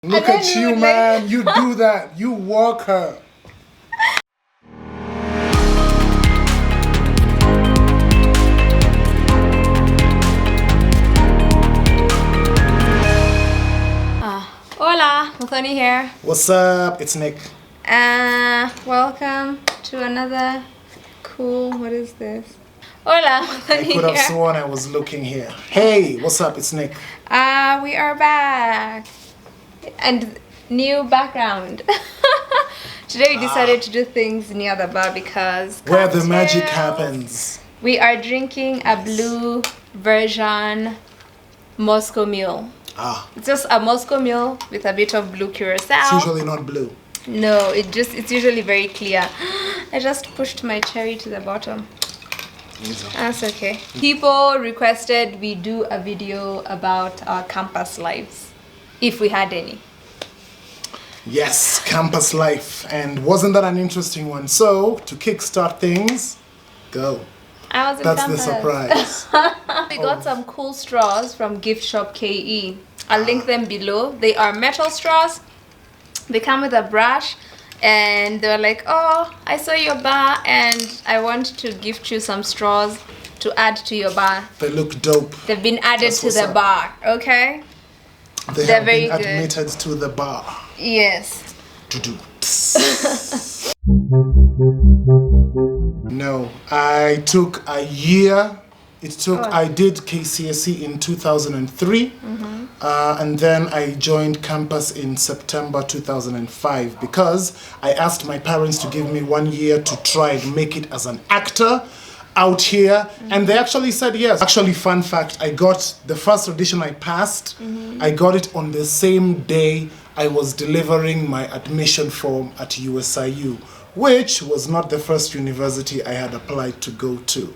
Look at you, man. You do that. You walk her. Hola, Muthoni here. What's up? It's Nick. Welcome to another cool, what is this? Hola, Muthoni I could have here. sworn I was looking here. Hey, what's up? It's Nick. We are back. And new background. Today we decided to do things near the bar because Where the magic cocktails. happens. We are drinking a blue version Moscow Mule. It's just a Moscow Mule with a bit of blue curacao. It's usually not blue. No, it's usually very clear. I just pushed my cherry to the bottom. That's okay. People requested we do a video about our campus lives, if we had any. Yes, campus life. And wasn't that an interesting one? So, to kickstart things, go. I was in That's campus. the surprise. We got some cool straws from Gift Shop KE. I'll link them below. They are metal straws. They come with a brush. And they were like, oh, I saw your bar and I want to gift you some straws to add to your bar. They look dope. They've been added That's to what's the up. bar, okay? They They're have very been good. admitted to the bar. Yes. No, I took a year. I did KCSE in 2003, and then I joined campus in September 2005 because I asked my parents to give me 1 year to try and make it as an actor out here, and they actually said yes. Actually, fun fact, I got the first audition I passed, I got it on the same day I was delivering my admission form at USIU, which was not the first university I had applied to go to.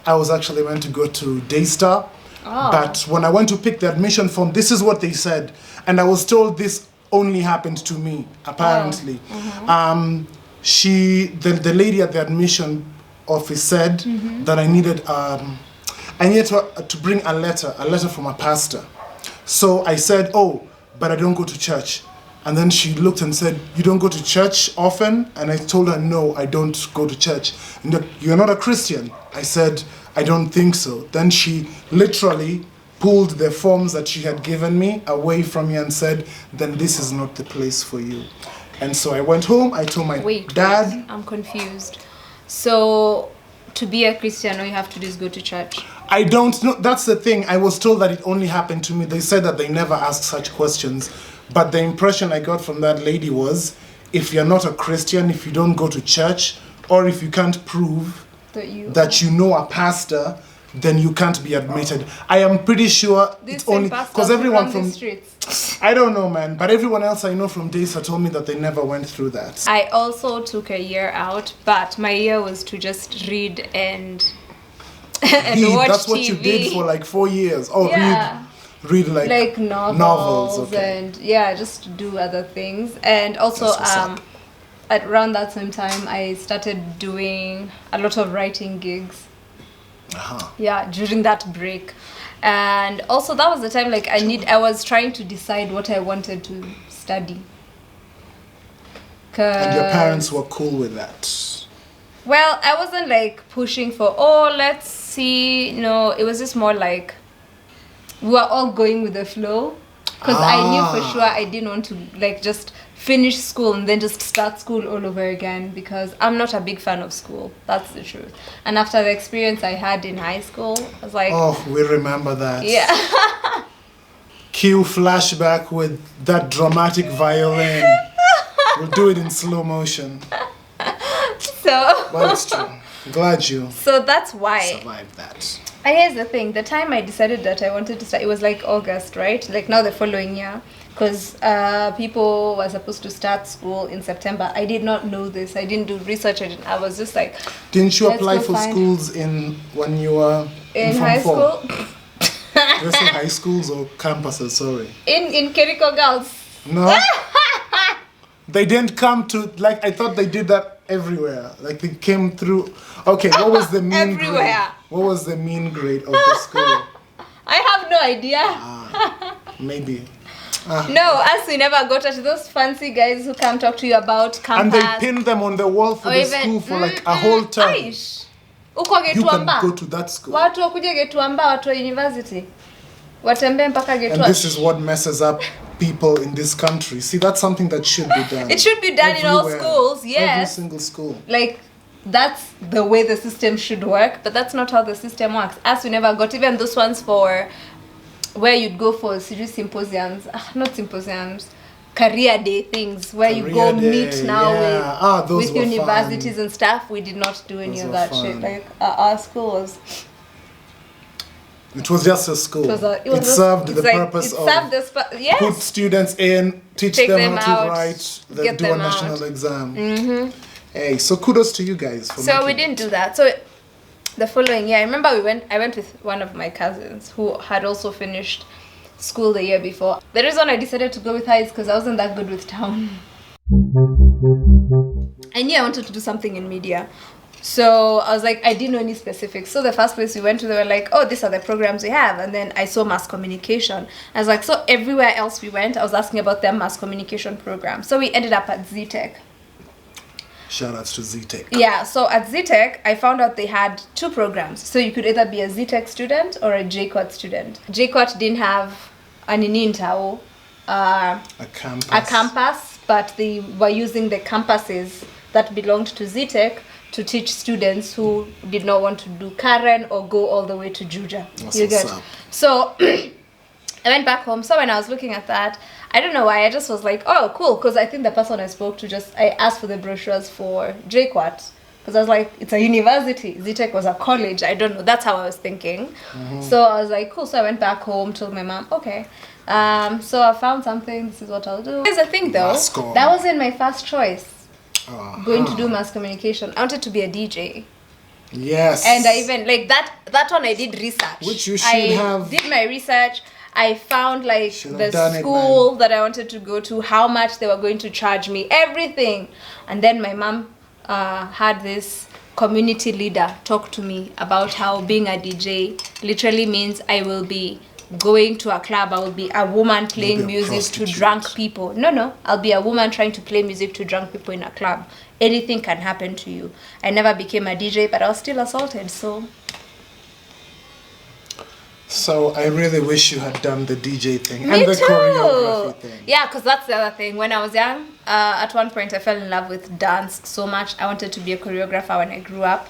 I was actually meant to go to Daystar, but when I went to pick the admission form, this is what they said, and I was told this only happened to me, apparently. The lady at the admission office said that I needed to bring a letter from a pastor. So I said, oh, but I don't go to church. And then she looked and said, you don't go to church often? And I told her, no, I don't go to church. And you're not a Christian? I said, I don't think so. Then she literally pulled the forms that she had given me away from me and said, then this is not the place for you. And so I went home, I told my dad. Wait, I'm confused. So, to be a Christian, all you have to do is go to church? I don't know. That's the thing. I was told that it only happened to me. They said that they never ask such questions. But the impression I got from that lady was, if you're not a Christian, if you don't go to church, or if you can't prove that you know a pastor, then you can't be admitted. I am pretty sure it's only because everyone from the streets. I don't know, man, but everyone else I know from Desa told me that they never went through that. I also took a year out, but my year was to just read and watch That's what TV. you did for like 4 years. Oh, Yeah. read like novels okay. And just do other things. And also at around that same time I started doing a lot of writing gigs. During that break. And also that was the time like I was trying to decide what I wanted to study. And your parents were cool with that? Well, I wasn't like pushing for let's see. No, it was just more like we were all going with the flow, because I knew for sure I didn't want to like just finish school and then just start school all over again, because I'm not a big fan of school. That's the truth. And after the experience I had in high school, I was like, oh, we remember that. Yeah. Cue flashback with that dramatic violin. We'll do it in slow motion. But it's true. Glad you that's why survived that. Here's the thing, the time I decided that I wanted to start, it was like August, right? Like now the following year, because people were supposed to start school in September. I did not know this. I didn't do research. I was just like, didn't you apply for schools when you were in high school? Let's say high schools or campuses, sorry. In Kiriko Girls. No. They didn't come to, like, I thought they did that everywhere. Like, they came through. Okay, what was the mean grade? What was the mean grade of the school? I have no idea. Maybe. No, us we never got at those fancy guys who come talk to you about And campus. they pin them on the wall for or the even, school for like a whole term. Aish. Uko You can Getuamba. go to that school. Watu wakuje Getuamba, watu wa university. Watembe mpaka And Getuamba. this is what messes up people in this country. See, that's something that should be done. It should be done in all everywhere. schools, yes. Every single school. Like, that's the way the system should work, but that's not how the system works. As we never got even those ones for where you'd go for serious symposiums, not symposiums, career day things where you go meet now with universities and stuff. We did not do any of that shit. Like our school was. It was just a school. It served the purpose of put students in, teach them how to write, then do a national exam. Hey, so kudos to you guys for So we didn't do that. So the following year, I remember I went with one of my cousins who had also finished school the year before. The reason I decided to go with her is because I wasn't that good with town. I knew I wanted to do something in media. So I was like, I didn't know any specifics. So the first place we went to, they were like, oh, these are the programs we have. And then I saw mass communication. I was like, so everywhere else we went, I was asking about their mass communication program. So we ended up at ZTech. Shout outs to ZTech. Yeah, so at ZTech, I found out they had 2 programs. So you could either be a ZTech student or a JQuat student. JQuat didn't have an Inintao, a campus, but they were using the campuses that belonged to ZTech to teach students who did not want to do Karen or go all the way to Juja. You get? So I went back home. So when I was looking at that, I don't know why, I just was like, oh, cool. Because I think the person I spoke to I asked for the brochures for JQuat. Because I was like, it's a university. ZTech was a college. I don't know. That's how I was thinking. So I was like, cool. So I went back home, told my mom, okay. So I found something. This is what I'll do. Here's the thing, though. That wasn't my first choice. Going to do mass communication. I wanted to be a DJ. Yes. And I even, like, that one I did research. Which you should have. I did my research. I found like the school that I wanted to go to, how much they were going to charge me, everything. And then my mom had this community leader talk to me about how being a DJ literally means I will be going to a club, I will be a woman playing music to drunk people. No, I'll be a woman trying to play music to drunk people in a club. Anything can happen to you. I never became a DJ, but I was still assaulted, So I really wish you had done the DJ thing Me and the too. choreography thing. Yeah, because that's the other thing. When I was young, at one point I fell in love with dance so much. I wanted to be a choreographer when I grew up.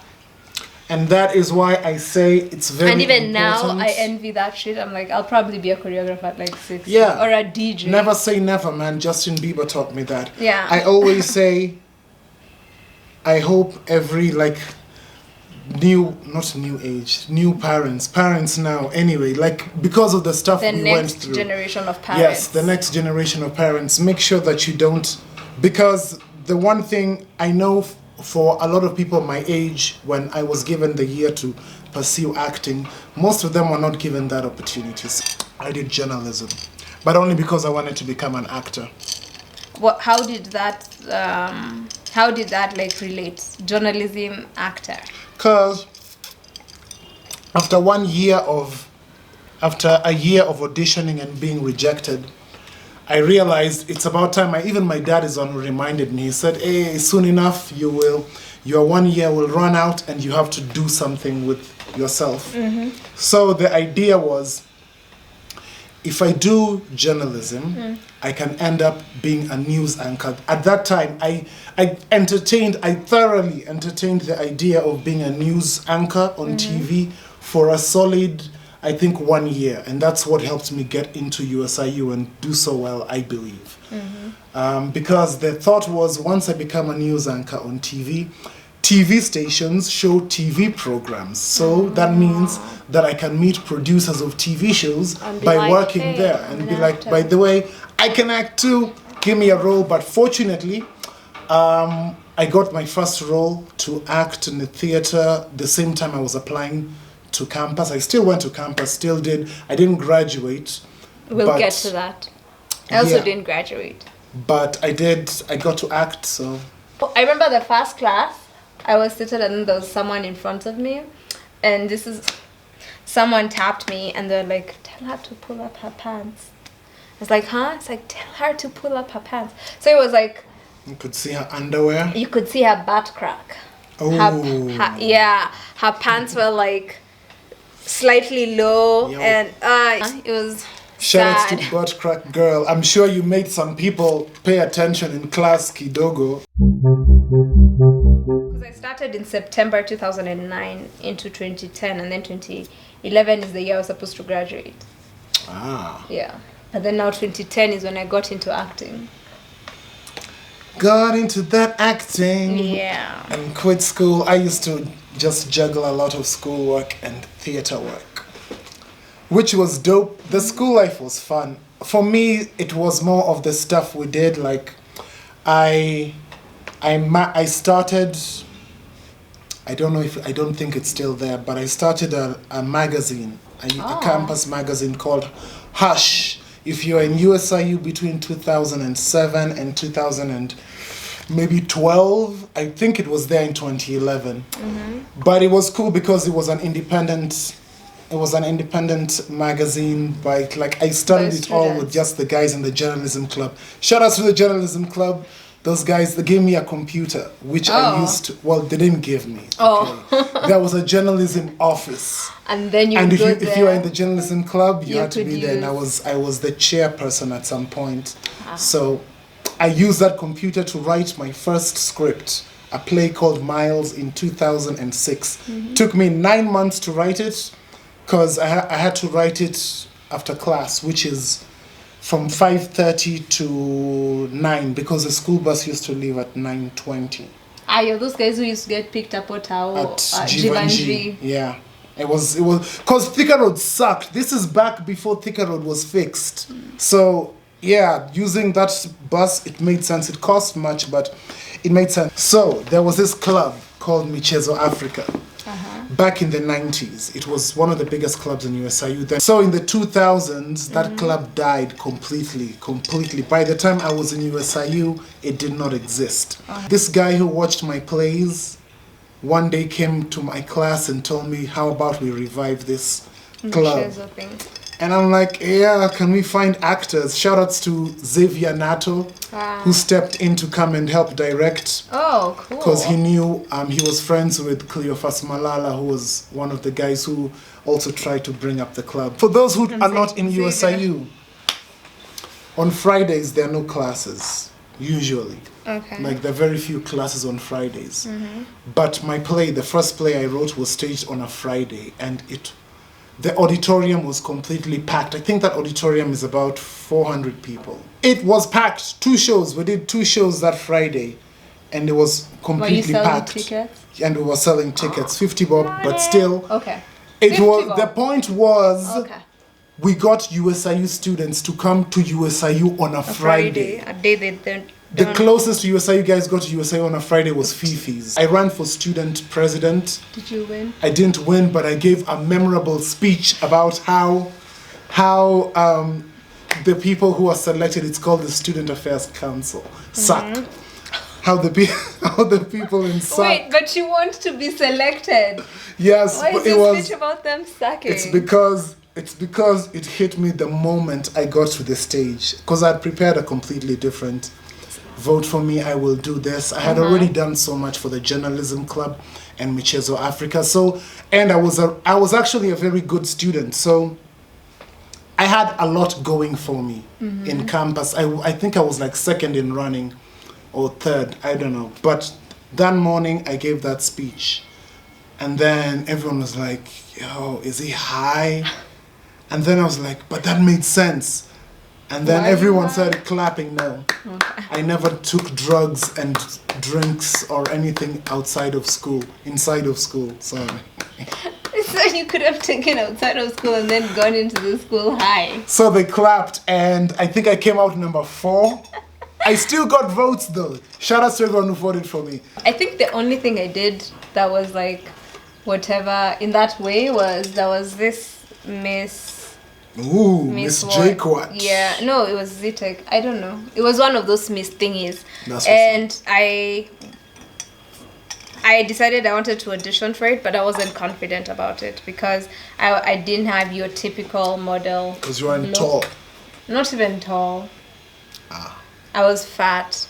And that is why I say it's very important. And even now, I envy that shit. I'm like, I'll probably be a choreographer at like 60. Yeah. Or a DJ. Never say never, man. Justin Bieber taught me that. Yeah. I always say, I hope every like new parents now anyway, like because of the stuff we went through. The next generation of parents. Yes, the next generation of parents. Make sure that you don't, because the one thing I know for a lot of people my age, when I was given the year to pursue acting, most of them were not given that opportunity. I did journalism, but only because I wanted to become an actor. How did that like relate? Journalism, actor? Because after a year of auditioning and being rejected, I realized it's about time. Even my dad reminded me. He said, hey, soon enough your 1 year will run out and you have to do something with yourself. So the idea was, if I do journalism, I can end up being a news anchor. At that time, I thoroughly entertained the idea of being a news anchor on TV for a solid, I think, 1 year. And that's what helped me get into USIU and do so well, I believe. Because the thought was, once I become a news anchor on TV stations show TV programs. So that means that I can meet producers of TV shows by working there and be like, by the way, I can act too, give me a role. But fortunately, I got my first role to act in the theater the same time I was applying to campus. I still went to campus, still did. I didn't graduate. We'll get to that. I also didn't graduate. But I got to act, so. I remember the first class, I was seated and there was someone in front of me. And someone tapped me and they're like, tell her to pull up her pants. was like, huh? It's like, tell her to pull up her pants. So it was like, you could see her underwear. you could see her butt crack. Oh. Her pants were like slightly low. Yo. And it was Shout sad. out to butt crack girl. I'm sure you made some people pay attention in class, kidogo. Because I started in September 2009 into 2010, and then 2011 is the year I was supposed to graduate. Ah. Yeah. But then now 2010 is when I got into acting. Got into that acting. Yeah. And quit school. I used to just juggle a lot of schoolwork and theater work, which was dope. The school life was fun. For me, it was more of the stuff we did. Like, I started, I don't think it's still there, but I started a magazine, a campus magazine called Hush. If you're in USIU between 2007 and 2012, I think it was there in 2011. But it was cool because it was an independent magazine by, like, I started it all with just the guys in the journalism club. Shout out to the journalism club. Those guys, they gave me a computer, which I used to, well, they didn't give me. Okay. There was a journalism office. And then if you were in the journalism club, you had to be there. And I was the chairperson at some point. So I used that computer to write my first script, a play called Miles in 2006. Took me 9 months to write it, because I had to write it after class, which is from 5:30 to 9, because the school bus used to leave at 9:20. You're those guys who used to get picked up at Givenchy. Yeah. It was because Thika Road sucked. This is back before Thika Road was fixed. So yeah, using that bus, it made sense. It cost much, but it made sense. So there was this club called Michezo Africa. Back in the 90s, it was one of the biggest clubs in USIU then. So in the 2000s, that club died completely. By the time I was in USIU, it did not exist. This guy who watched my plays one day came to my class and told me, how about we revive this club? And I'm like, yeah, can we find actors? Shout outs to Xavier Nato, who stepped in to come and help direct. Oh, cool. Because he knew, he was friends with Cleophas Malala, who was one of the guys who also tried to bring up the club. For those who are not in USIU, on Fridays there are no classes, usually. Okay. Like, there are very few classes on Fridays. But my play, the first play I wrote, was staged on a Friday, and the auditorium was completely packed. I think that auditorium is about 400 people. It was packed. 2 shows. We did 2 shows that Friday, and it was completely packed. Were you selling tickets? And we were selling tickets, 50 bob, but still. Okay. The point was, we got USIU students to come to USIU on a Friday. A day they don't. The closest USIU guys got to USIU on a Friday was Fifi's. I ran for student president. Did you win? I didn't win, but I gave a memorable speech about how the people who are selected, it's called the Student Affairs Council, suck. How the people in SAC. Wait, but you want to be selected? Yes, why but is your speech about them sucking? It's because it hit me the moment I got to the stage, because I'd prepared a completely different. Vote for me, I will do this. I had already done so much for the journalism club and Michezo Africa. So, and I was actually a very good student. So I had a lot going for me in campus. I think I was like second in running or third, I don't know. But that morning I gave that speech, and then everyone was like, yo, is he high? And then I was like, but that made sense. And then everyone started clapping. No, I never took drugs and drinks or anything outside of school, inside of school, sorry. So you could have taken outside of school and then gone into the school high. So they clapped, and I think I came out number 4. I still got votes though. Shout out to everyone who voted for me. I think the only thing I did that was like whatever in that way was there was this Miss Jaquat. Yeah, no, it was Zitek. I don't know. It was one of those Miss thingies. I decided I wanted to audition for it, but I wasn't confident about it because I didn't have your typical model. Because you weren't tall. Not even tall. Ah. I was fat.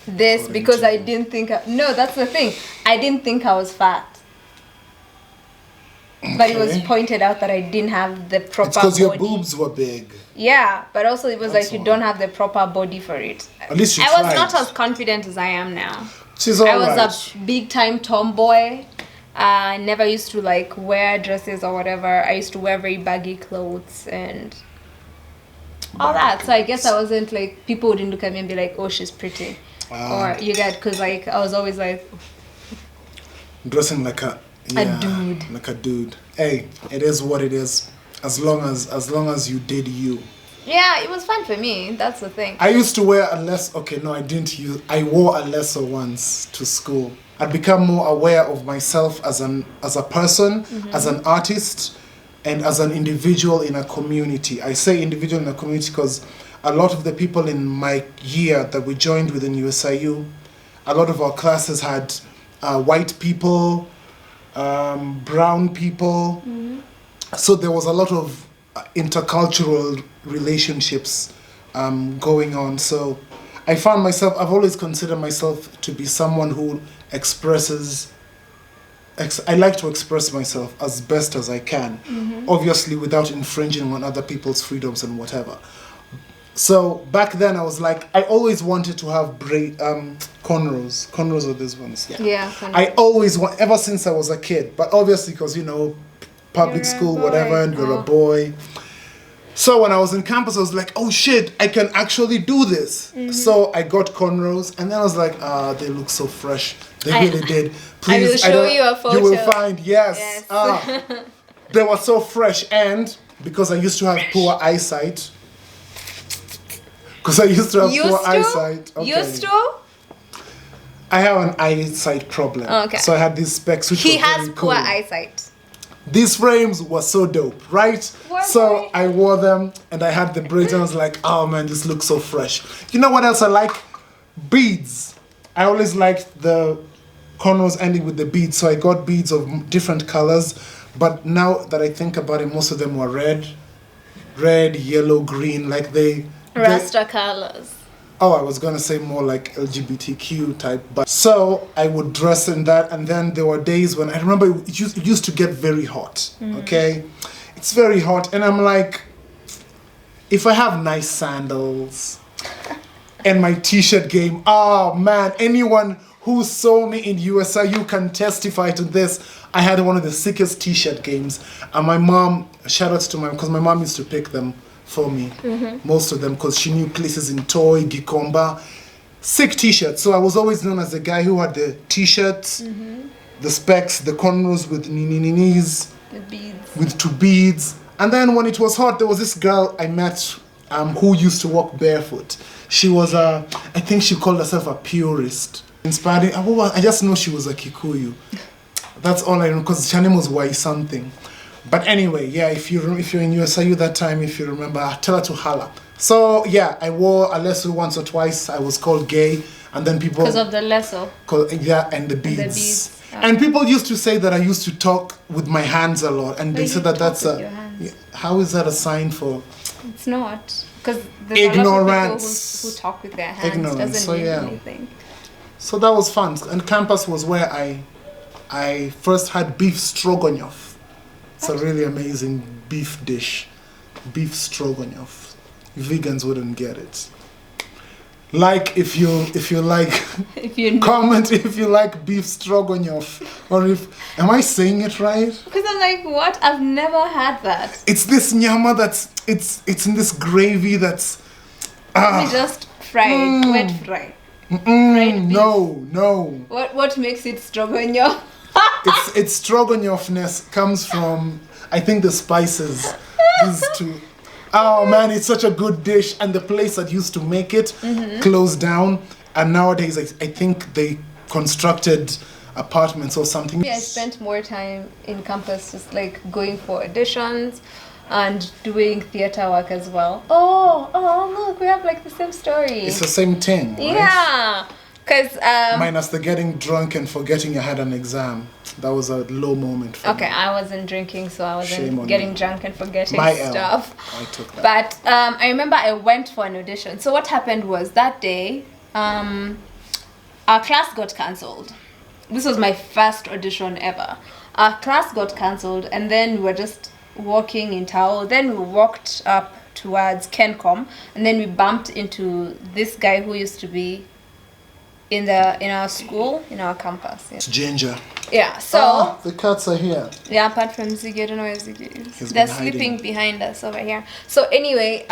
This because I didn't think... no, that's the thing. I didn't think I was fat. Okay. But it was pointed out that I didn't have the proper It's because your body. boobs were big. Yeah, but also it was That's like you all. don't have the proper body for it. At least you I tried. was not as confident as I am now. She's all I was right. a big time tomboy. I never used to like wear dresses or whatever. I used to wear very baggy clothes and all that. So I guess I wasn't like, people wouldn't look at me and be like, oh, she's pretty. Or you get, because like I was always like dressing like a dude. Like a dude. Hey, it is what it is. As long as you did you. Yeah, it was fun for me. That's the thing. I used to wear a less. Okay, no, I didn't use. I wore a lesser once to school. I'd become more aware of myself as a person, as an artist, and as an individual in a community. I say individual in a community because a lot of the people in my year that we joined within USIU, a lot of our classes had white people, brown people. So there was a lot of intercultural relationships going on. So I found myself, I've always considered myself to be someone who expresses, I like to express myself as best as I can, obviously without infringing on other people's freedoms and whatever. So back then I was like, I always wanted to have cornrows. Cornrows are these ones. Yeah. I always want, ever since I was a kid, but obviously because, you know, public You're a school, boy. whatever, and you're a boy. So when I was in campus, I was like, oh shit, I can actually do this. So I got cornrows, and then I was like, they look so fresh. They really did. Please, I will show you a photo. You will find, yes. They were so fresh, and because I used to have poor eyesight. Because I used to have poor eyesight. Okay. Used to? I have an eyesight problem. Okay. So I had these specs which He were has very poor cool. eyesight. These frames were so dope, right? So I wore them and I had the braids and I was like, oh man, this looks so fresh. You know what else I like? Beads. I always liked the cornrows ending with the beads, so I got beads of different colors. But now that I think about it, most of them were red, yellow, green, like they... Rasta colors. Oh, I was gonna say more like LGBTQ type, but so I would dress in that, and then there were days when I remember it used to get very hot. Okay, it's very hot, and I'm like, if I have nice sandals and my t-shirt game, oh man, anyone who saw me in USIU can testify to this. I had one of the sickest t-shirt games, and my mom, shout outs to because my mom used to pick them for me, most of them, because she knew places in Toy, Gikomba, sick t-shirts. So I was always known as the guy who had the t-shirts, the specs, the cornrows with knees, The beads. with 2 beads. And then when it was hot, there was this girl I met who used to walk barefoot. She was I think she called herself a purist. Inspired. I just know she was a Kikuyu. That's all I know, because her name was Wai something. But anyway, yeah, if you're in USIU that time, if you remember, tell her to holla. So yeah, I wore a lasso once or twice. I was called gay, and then people... Because of the lasso. Yeah, and the beads. And the beads. And people used to say that I used to talk with my hands a lot, and they you said that talk that's with a... your hands. Yeah, how is that a sign for... It's not. Because there's a lot of Ignorance. people who talk with their hands. Ignorance, Doesn't so mean yeah. anything. So that was fun. And campus was where I first had beef stroganoff. It's a really amazing beef dish. Beef stroganoff. Vegans wouldn't get it. Like if you like If you know. comment if you like beef stroganoff, or if am I saying it right? Because I'm like, what? I've never had that. It's this nyama that's it's in this gravy that's It's just fried, wet fried. Fried beef. no. What makes it stroganoff? Its stroganoffness comes from, I think, the spices. These two. Oh man, it's such a good dish, and the place that used to make it closed down, and nowadays I think they constructed apartments or something. I spent more time in campus just like going for auditions and doing theater work as well. Oh look, we have like the same story. It's the same thing, right? Yeah. Because minus the getting drunk and forgetting you had an exam. That was a low moment for me. I wasn't drinking, so I Shame wasn't on getting me. drunk and forgetting My L. stuff. I took that. But I remember I went for an audition. So what happened was that day, our class got cancelled. This was my first audition ever. Our class got cancelled, and then we were just walking in Tao. Then we walked up towards Kencom, and then we bumped into this guy who used to be in our school, in our campus. Yeah. It's Ginger. Yeah, so the cats are here. yeah, apart from Ziggy, I don't know where Ziggy is. He's They're been sleeping hiding. behind us over here. So anyway,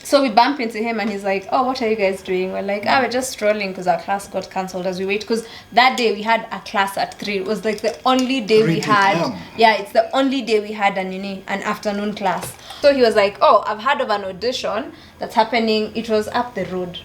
so we bump into him and he's like, "Oh, what are you guys doing?" We're like, "Ah, we're just strolling because our class got cancelled as we wait." Because that day we had a class at 3. It was like the only day 3 we had. PM. Yeah, it's the only day we had an afternoon class. So he was like, "Oh, I've heard of an audition that's happening." It was up the road,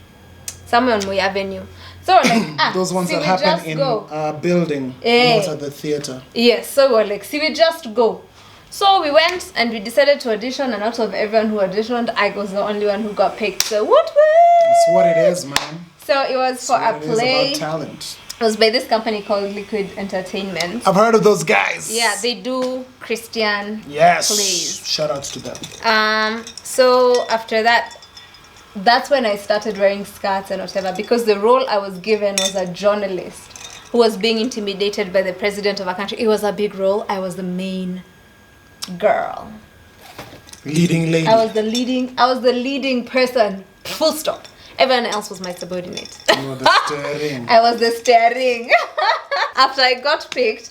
somewhere on Moy Avenue. So we're like, Those ones see, that we happen just in go. a building, Eh. not at the theater. Yes, so we were like, see, we just go. So we went and we decided to audition, and out of everyone who auditioned, I was the only one who got picked. So what? That's what it is, man. So it was for a It is play. about talent. It was by this company called Liquid Entertainment. I've heard of those guys. Yeah, they do Christian Yes. plays. Shout outs to them. So after that, that's when I started wearing skirts and whatever, because the role I was given was a journalist who was being intimidated by the president of a country. It was a big role. I was the main girl. Leading lady. I was the leading person. Full stop. Everyone else was my subordinate. You were the steering. I was the steering. After I got picked,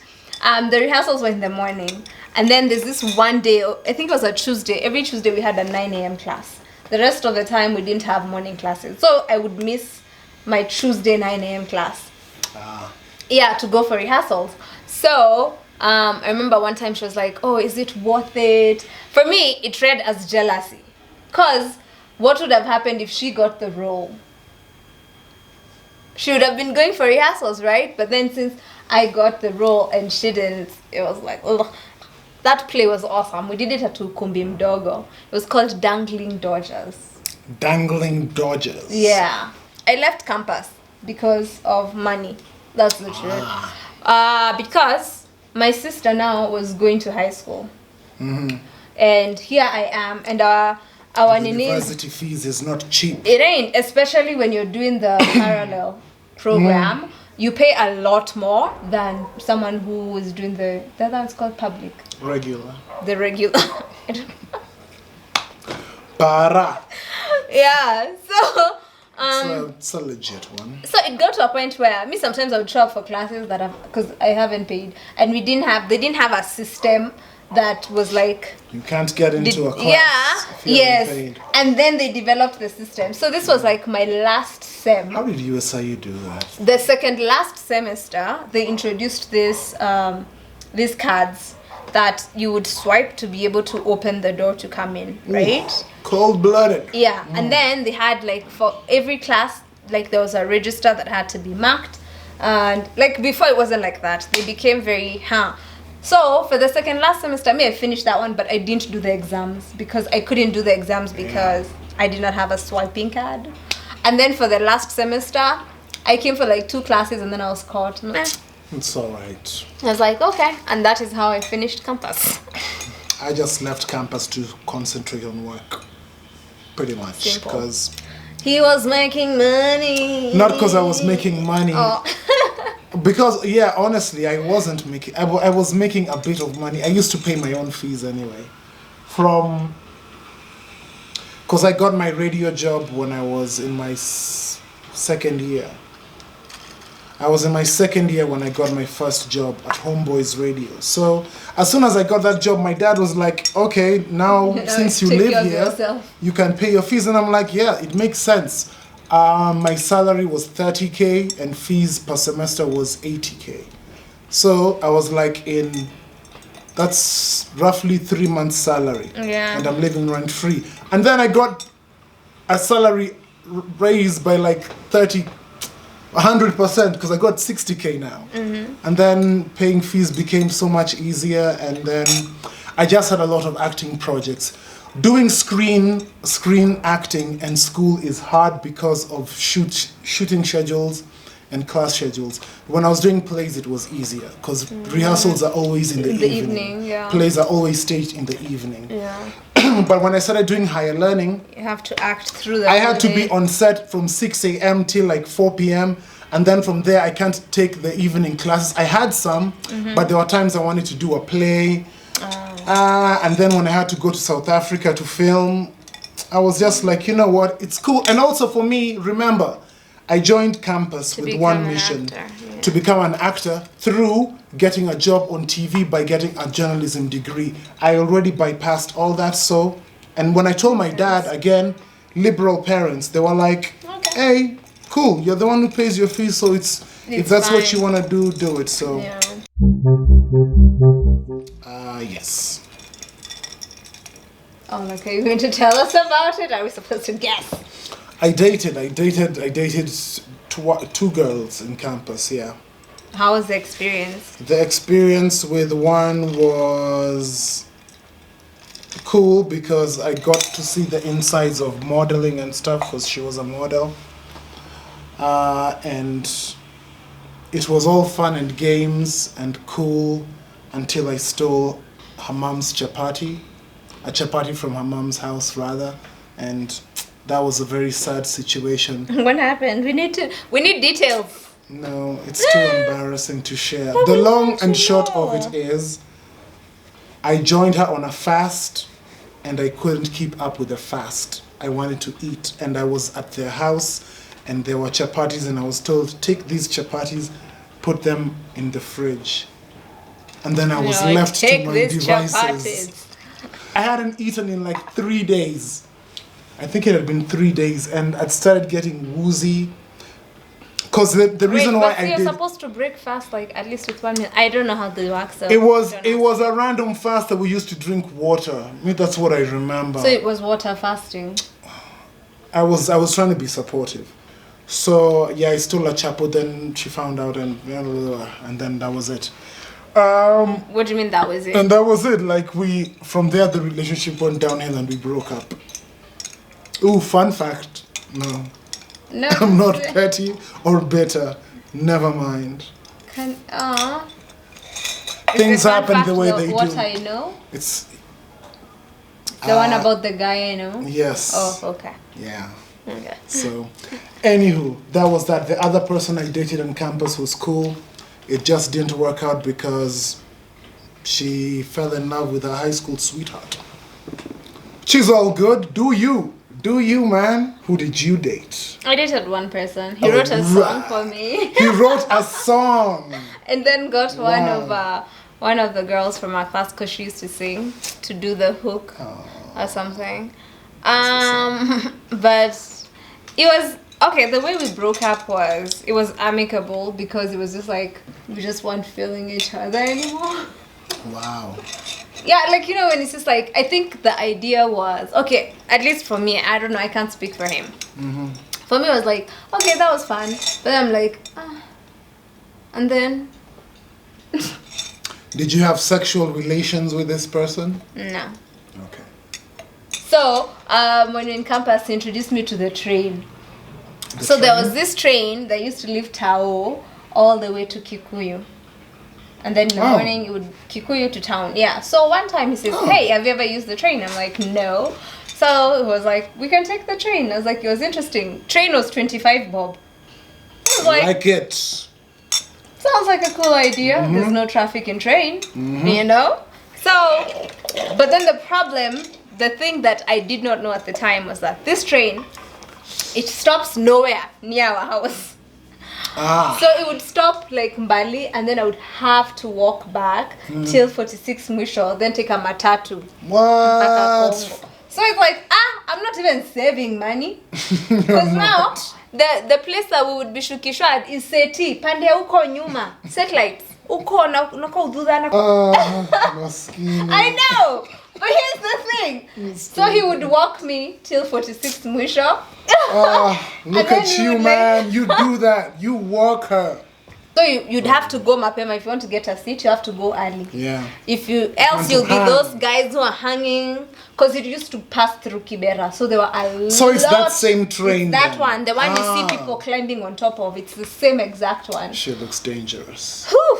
the rehearsals were in the morning. And then there's this one day, I think it was a Tuesday. Every Tuesday we had a 9 a.m. class. The rest of the time we didn't have morning classes. So I would miss my Tuesday 9 a.m. class. Yeah, to go for rehearsals. So I remember one time she was like, "Oh, is it worth it?" For me, it read as jealousy. Because what would have happened if she got the role? She would have been going for rehearsals, right? But then since I got the role and she didn't, it was like, ugh. That play was awesome. We did it at Ukumbi Mdogo. It was called Dangling Dodgers. Dangling Dodgers. Yeah. I left campus because of money. That's the truth. Because my sister now was going to high school. Mm-hmm. And here I am. And our University fees is not cheap. it ain't, especially when you're doing the parallel program. You pay a lot more than someone who is doing the other one's called public. Regular. The regular. I don't know. Para. Yeah. So It's a legit one. so it got to a point where me sometimes I would show up for classes that because I haven't paid, and they didn't have a system that was like You can't get into a class. yeah, if you yes, haven't paid. and then they developed the system. So this was like my last sem. How did USIU do that? The second last semester, they introduced these cards that you would swipe to be able to open the door to come in, right? Cold-blooded. Yeah, and then they had like for every class, like there was a register that had to be marked, and like before it wasn't like that. They became very So for the second last semester, I finished that one, but I didn't do the exams because I couldn't do the exams because I did not have a swiping card. And then for the last semester, I came for like 2 classes and then I was caught. Meh. It's alright. I was like, okay, and that is how I finished campus. I just left campus to concentrate on work. Pretty much. Simple. Because He was making money. not because I was making money. Oh. Because, yeah, honestly, I wasn't making... I was making a bit of money. I used to pay my own fees anyway. Because I got my radio job when I was in my second year. I was in my second year when I got my first job at Homeboys Radio. So as soon as I got that job, my dad was like, okay, now since you Take care live of here, yourself. you can pay your fees. And I'm like, yeah, it makes sense. My salary was 30K and fees per semester was 80K. So I was like that's roughly 3 months salary. Yeah. And I'm living rent free. And then I got a salary raised by like 100% because I got 60K now. And then paying fees became so much easier, and then I just had a lot of acting projects. doing screen acting and school is hard because of shooting schedules and class schedules. When I was doing plays, it was easier because rehearsals are always in the evening. Yeah. Plays are always staged in the evening. Yeah. But when I started doing higher learning, You have to act through the I whole had to day. be on set from 6 a.m. till like 4 p.m. And then from there, I can't take the evening classes. I had some, but there were times I wanted to do a play. And then when I had to go to South Africa to film, I was just like, you know what, it's cool. And also for me, remember, I joined campus with one mission, to become an actor through getting a job on TV by getting a journalism degree. I already bypassed all that, so, and when I told my dad, again, liberal parents, they were like, hey, cool, you're the one who pays your fees, so if that's what you want to do it, so. Yeah. Yes. Oh, okay. You're going to tell us about it? Are we supposed to guess? I dated two girls in campus, yeah. How was the experience? The experience with one was cool because I got to see the insides of modeling and stuff because she was a model. And it was all fun and games and cool until I stole her mom's chapati, a chapati from her mom's house rather, and that was a very sad situation. What happened? We need details. No, it's too embarrassing to share. The long and short of it is, I joined her on a fast and I couldn't keep up with the fast. I wanted to eat and I was at their house and there were chapatis and I was told, take these chapatis, put them in the fridge. And then I was left to my devices. Chapatis. I hadn't eaten in like 3 days. I think it had been 3 days and I'd started getting woozy. Because the reason why I did... you're supposed to break fast like at least with 1 minute. I don't know how they work. So it was a random fast that we used to drink water. I mean, that's what I remember. So it was water fasting. I was trying to be supportive. So yeah, I stole a chapo, then she found out and then that was it. What do you mean that was it? And that was it. Like from there the relationship went downhill and we broke up. Ooh, fun fact. No. No. I'm not petty or bitter. Never mind. Things happen the way they do. What I know? It's the one about the guy I know? Yes. Oh, okay. Yeah. Okay. So, anywho, that was that. The other person I dated on campus was cool. It just didn't work out because she fell in love with her high school sweetheart. She's all good. Do you, man? Who did you date? I dated one person. He wrote a song for me. He wrote a song. And then got one of the girls from our class, because she used to sing, to do the hook or something. But it was okay. The way we broke up it was amicable because it was just like we just weren't feeling each other anymore. Wow. Yeah, like, you know, when it's just like, I think the idea was, okay, at least for me, I don't know, I can't speak for him. Mm-hmm. For me, it was like, okay, that was fun. But I'm like, and then... Did you have sexual relations with this person? No. Okay. So, when in campus, he introduced me to the train. There was this train that used to leave Tao all the way to Kikuyu. And then in the morning, it would Kikuyu to town. Yeah. So one time he says, hey, have you ever used the train? I'm like, no. So it was like, we can take the train. I was like, it was interesting. Train was 25 bob. I was like it. Sounds like a cool idea. Mm-hmm. There's no traffic in train, you know? So, but then the thing that I did not know at the time was that this train, it stops nowhere near our house. So it would stop like Mbali, and then I would have to walk back till 46 Mwisho, then take a matatu. What? So it's like, I'm not even saving money. Because now, the place that we would be shukishwa at is Seti, pande uko nyuma, satellite. Uko nako ududha na. I know! But here's the thing. So he would walk me till 46 Mwisho. Look at you, man. You do that. You walk her. So you'd have to go mapema. If you want to get a seat, you have to go early. Yeah. If you else you'll be those guys who are hanging, because it used to pass through Kibera, so there were a lot. So it's that same train. That then. one, the one you see people climbing on top of. It's the same exact one. She looks dangerous. Whew.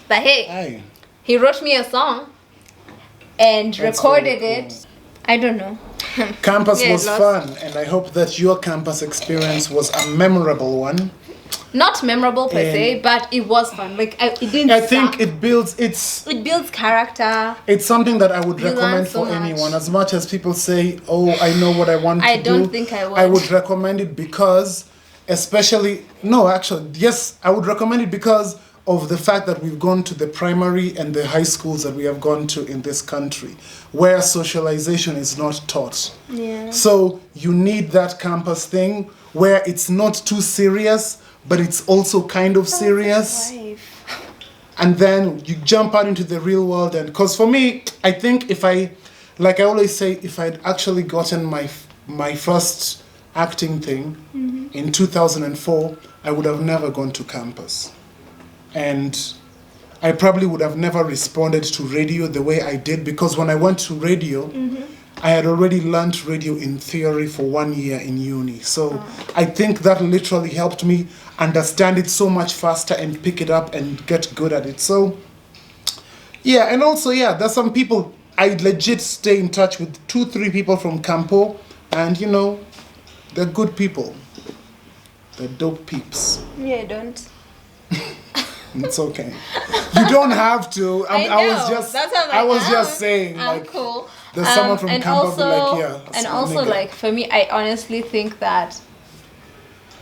But hey, Aye. he wrote me a song and That's recorded really cool. it. I don't know. Campus Yeah, was fun, and I hope that your campus experience was a memorable one. Not memorable per se, but it was fun. Like it didn't. I think suck. it builds. It builds character. It's something that I would You learn recommend so for much. anyone. As much as people say, "Oh, I know what I want I to don't do," think I would. I would recommend it because, especially no, actually, yes, I would recommend it because of the fact that we've gone to the primary and the high schools that we have gone to in this country, where socialization is not taught. Yeah. So you need that campus thing where it's not too serious, but it's also kind of serious. And then you jump out into the real world. And because for me, I think if I always say, if I'd actually gotten my first acting thing in 2004, I would have never gone to campus. And I probably would have never responded to radio the way I did, because when I went to radio, I had already learned radio in theory for 1 year in uni. So I think that literally helped me understand it so much faster and pick it up and get good at it. So yeah, and also, yeah, there's some people, I legit stay in touch with 2-3 people from Campo, and you know, they're good people. They're dope peeps. Yeah, I don't. It's okay. You don't have to. I was know. just. That's what I'm I was like, just saying. I'm like, cool. There's someone from and Campo also, be like, yeah. and my also, nigga. like, for me, I honestly think that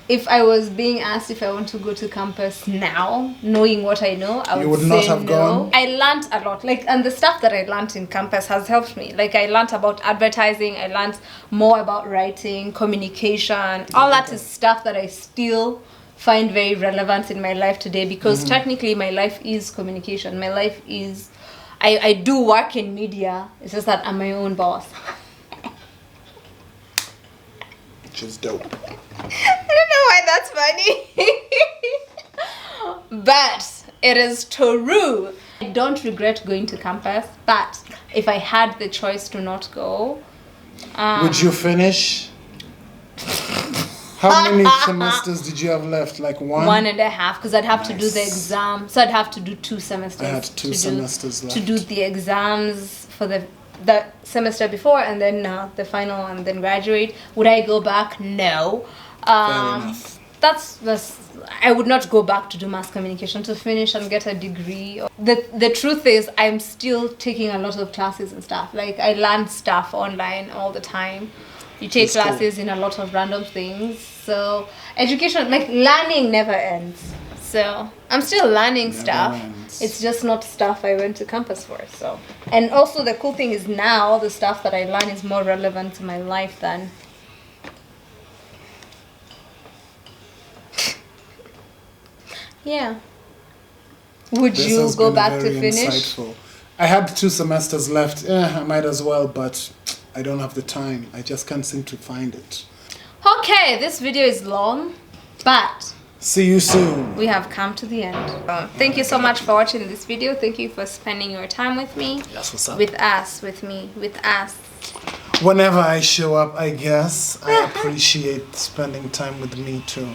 if I was being asked if I want to go to campus now, knowing what I know, I would would not say have no. gone? I learned a lot, like, and the stuff that I learned in campus has helped me. Like, I learned about advertising, I learned more about writing, communication. All that is stuff that I still find very relevant in my life today, because technically my life is communication. My life is, I do work in media. It's just that I'm my own boss. Which is dope. I don't know why that's funny. But it is true. I don't regret going to campus, but if I had the choice to not go, Would you finish? How many semesters did you have left? Like one? 1.5, because I'd have to do the Nice. exam. So I'd have to do 2 semesters. I had 2 semesters left. To do the exams for the semester before, and then the final, and then graduate. Would I go back? No. Fair enough. That's I would not go back to do mass communication to finish and get a degree. The truth is, I'm still taking a lot of classes and stuff. Like, I learn stuff online all the time. You take That's classes in a lot of random things. So education, like, learning never ends. So I'm still learning Never stuff. ends. It's just not stuff I went to campus for. So, and also the cool thing is now the stuff that I learn is more relevant to my life than. Yeah. Would This you has go been back to very finish? insightful. I had 2 semesters left. I might as well, but I don't have the time. I just can't seem to find it. Okay, this video is long, but See you soon. we have come to the end. Thank you so much for watching this video. Thank you for spending your time with me. That's what's up. With us, with me, with us. Whenever I show up, I guess, I appreciate spending time with me too.